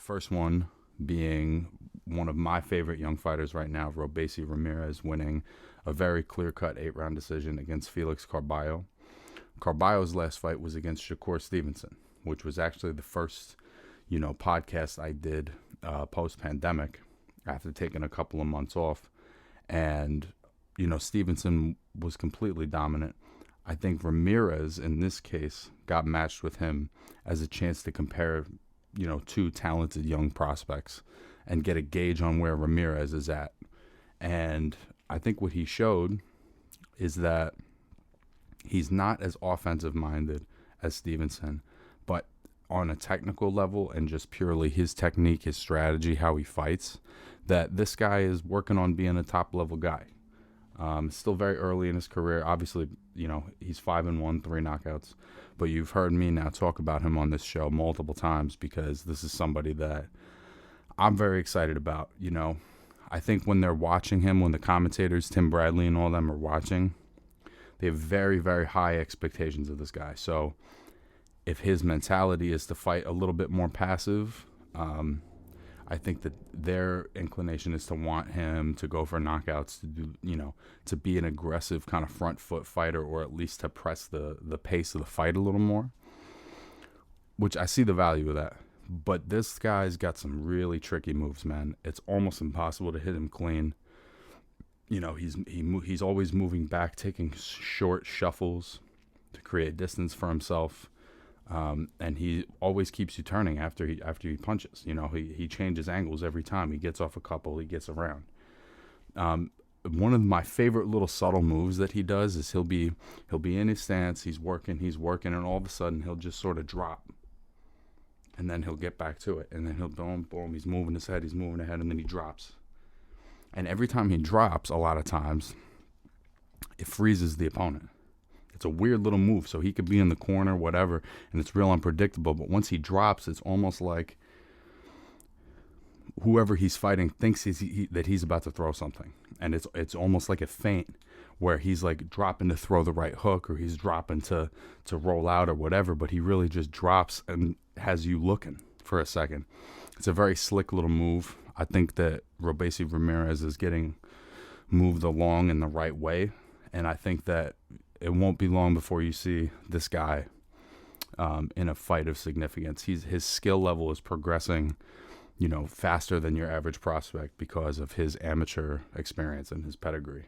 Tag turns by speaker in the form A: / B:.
A: first one being one of my favorite young fighters right now, Robeisy Ramirez, winning a very clear-cut 8-round decision against Felix Carballo. Carballo's last fight was against Shakur Stevenson, which was actually the first, podcast I did post-pandemic after taking a couple of months off. And, Stevenson was completely dominant. I think Ramirez, in this case, got matched with him as a chance to compare, two talented young prospects and get a gauge on where Ramirez is at. And I think what he showed is that he's not as offensive-minded as Stevenson, but on a technical level and just purely his technique, his strategy, how he fights, that this guy is working on being a top-level guy. Still very early in his career. Obviously, he's 5-1, 3 knockouts. But you've heard me now talk about him on this show multiple times because this is somebody that I'm very excited about. I think when they're watching him, when the commentators, Tim Bradley and all them are watching, they have very, very high expectations of this guy. So if his mentality is to fight a little bit more passive, I think that their inclination is to want him to go for knockouts, to do, to be an aggressive kind of front foot fighter, or at least to press the pace of the fight a little more, which I see the value of that. But this guy's got some really tricky moves, man. It's almost impossible to hit him clean. He's always moving back, taking short shuffles to create distance for himself. And he always keeps you turning after he punches. He changes angles every time. He gets off a couple, he gets around. One of my favorite little subtle moves that he does is he'll be in his stance, he's working, and all of a sudden he'll just sort of drop. And then he'll get back to it, and then he'll boom, he's moving his head, and then he drops. And every time he drops, a lot of times, it freezes the opponent. It's a weird little move, so he could be in the corner, whatever, and it's real unpredictable. But once he drops, it's almost like whoever he's fighting thinks that he's about to throw something. And it's almost like a feint where he's like dropping to throw the right hook, or he's dropping to roll out or whatever, but he really just drops and has you looking for a second. It's a very slick little move. I think that Robeisy Ramirez is getting moved along in the right way, and I think that it won't be long before you see this guy in a fight of significance. His skill level is progressing, faster than your average prospect because of his amateur experience and his pedigree.